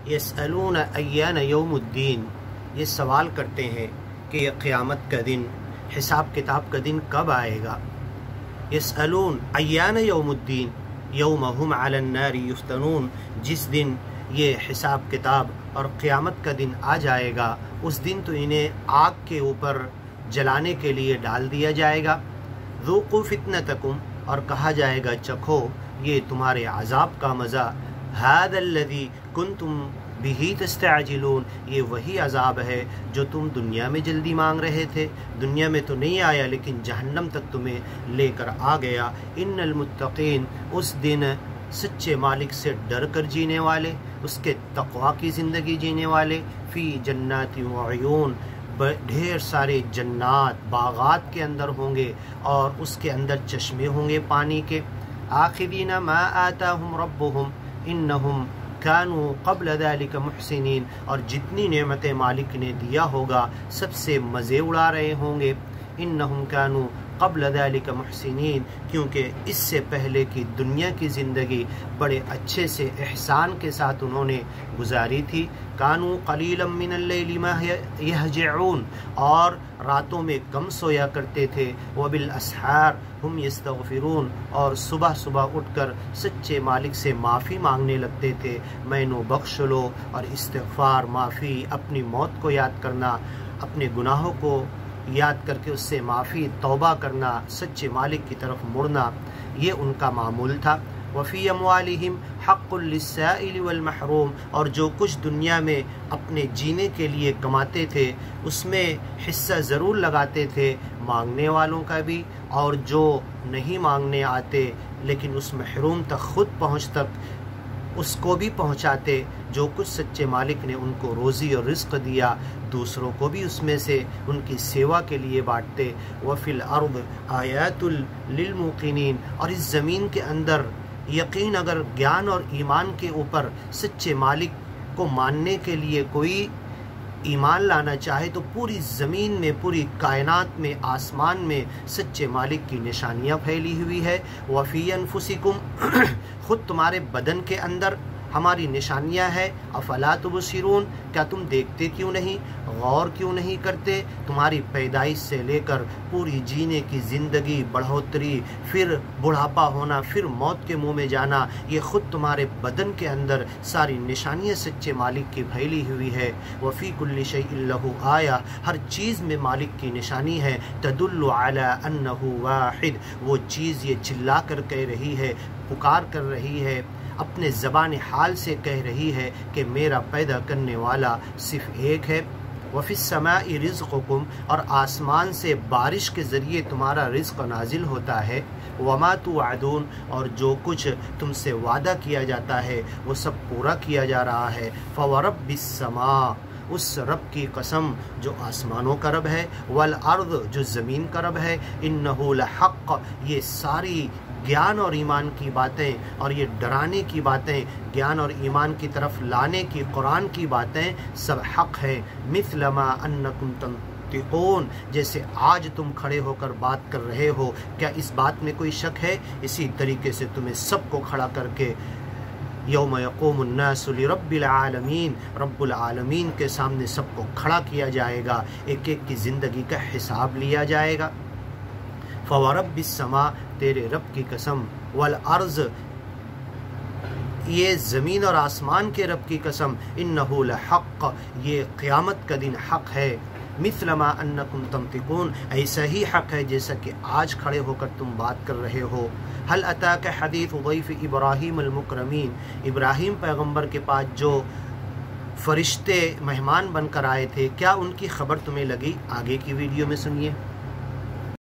یسألون ایان یوم الدین، یہ سوال کرتے ہیں کہ یہ قیامت کا دن، حساب کتاب کا دن کب آئے گا۔ یسألون ایان یوم الدین یوم ہم علی النار یفتنون، جس دن یہ حساب کتاب اور قیامت کا دن آ جائے گا، اس دن تو انہیں آگ کے اوپر جلانے کے لیے ڈال دیا جائے گا۔ ذوقوا فتنتکم، اور کہا جائے گا چکھو یہ تمہارے عذاب کا مزہ، ھذا الذی کنتم بہ تستعجلون، یہ وہی عذاب ہے جو تم دنیا میں جلدی مانگ رہے تھے، دنیا میں تو نہیں آیا لیکن جہنم تک تمہیں لے کر آ گیا۔ ان المتقین، اس دن سچے مالک سے ڈر کر جینے والے، اس کے تقوی کی زندگی جینے والے، فی جنات وعیون، ڈھیر سارے جنات باغات کے اندر ہوں گے اور اس کے اندر چشمے ہوں گے پانی کے۔ آخذین ما آتاہم ربہم انہم کانوا قبل ذلک محسنین، اور جتنی نعمتیں مالک نے دیا ہوگا سب سے مزے اڑا رہے ہوں گے۔ انہم کانوا قبل ذلک محسنین، کیونکہ اس سے پہلے کی دنیا کی زندگی بڑے اچھے سے احسان کے ساتھ انہوں نے گزاری تھی۔ کانوا قلیلا من اللیل ما یہجعون، اور راتوں میں کم سویا کرتے تھے۔ وبالاسحار ہم یستغفرون، اور صبح صبح اٹھ کر سچے مالک سے معافی مانگنے لگتے تھے۔ مینو بخش لو، اور استغفار، معافی، اپنی موت کو یاد کرنا، اپنے گناہوں کو یاد کر کے اس سے معافی، توبہ کرنا، سچے مالک کی طرف مڑنا، یہ ان کا معمول تھا۔ وفی اموالہم حق للسائل والمحروم، اور جو کچھ دنیا میں اپنے جینے کے لیے کماتے تھے اس میں حصہ ضرور لگاتے تھے، مانگنے والوں کا بھی، اور جو نہیں مانگنے آتے لیکن اس محروم تک خود پہنچ تک اس کو بھی پہنچاتے۔ جو کچھ سچے مالک نے ان کو روزی اور رزق دیا دوسروں کو بھی اس میں سے ان کی سیوا کے لیے بانٹتے۔ وفی الارض آیات للموقنین، اور اس زمین کے اندر یقین، اگر گیان اور ایمان کے اوپر سچے مالک کو ماننے کے لیے کوئی ایمان لانا چاہے تو پوری زمین میں، پوری کائنات میں، آسمان میں سچے مالک کی نشانیاں پھیلی ہوئی ہے۔ وفی انفسکم، خود تمہارے بدن کے اندر ہماری نشانیاں ہیں۔ افلا تبصرون، کیا تم دیکھتے کیوں نہیں، غور کیوں نہیں کرتے؟ تمہاری پیدائش سے لے کر پوری جینے کی زندگی، بڑھوتری، پھر بڑھاپا ہونا، پھر موت کے منہ میں جانا، یہ خود تمہارے بدن کے اندر ساری نشانیاں سچے مالک کی پھیلی ہوئی ہے۔ وفی کل شیء لہ آیہ، ہر چیز میں مالک کی نشانی ہے۔ تدل علی انہ واحد، وہ چیز یہ چلا کر کہہ رہی ہے، پکار کر رہی ہے، اپنے زبان حال سے کہہ رہی ہے کہ میرا پیدا کرنے والا صرف ایک ہے۔ وفی السماء رزقکم، اور آسمان سے بارش کے ذریعے تمہارا رزق نازل ہوتا ہے۔ وما توعدون، اور جو کچھ تم سے وعدہ کیا جاتا ہے وہ سب پورا کیا جا رہا ہے۔ فورب السماء، اس رب کی قسم جو آسمانوں کا رب ہے، والارض، جو زمین کا رب ہے، انہ لحق، یہ ساری گیان اور ایمان کی باتیں اور یہ ڈرانے کی باتیں، گیان اور ایمان کی طرف لانے کی قرآن کی باتیں سب حق ہے۔ مثل ما انکم تنطقون، جیسے آج تم کھڑے ہو کر بات کر رہے ہو، کیا اس بات میں کوئی شک ہے؟ اسی طریقے سے تمہیں سب کو کھڑا کر کے یوم یقوم الناس لرب العالمین، رب العالمین کے سامنے سب کو کھڑا کیا جائے گا، ایک ایک کی زندگی کا حساب لیا جائے گا۔ فورب السماء، تیرے رب کی قسم، والارض، یہ زمین اور آسمان کے رب کی قسم، انہ لحق، یہ قیامت کا دن حق ہے۔ مثل ما انکم تنطقون، ایسا ہی حق ہے جیسا کہ آج کھڑے ہو کر تم بات کر رہے ہو۔ هل اتاک حدیث ضیف ابراہیم المکرمین، ابراہیم پیغمبر کے پاس جو فرشتے مہمان بن کر آئے تھے، کیا ان کی خبر تمہیں لگی؟ آگے کی ویڈیو میں سنیے۔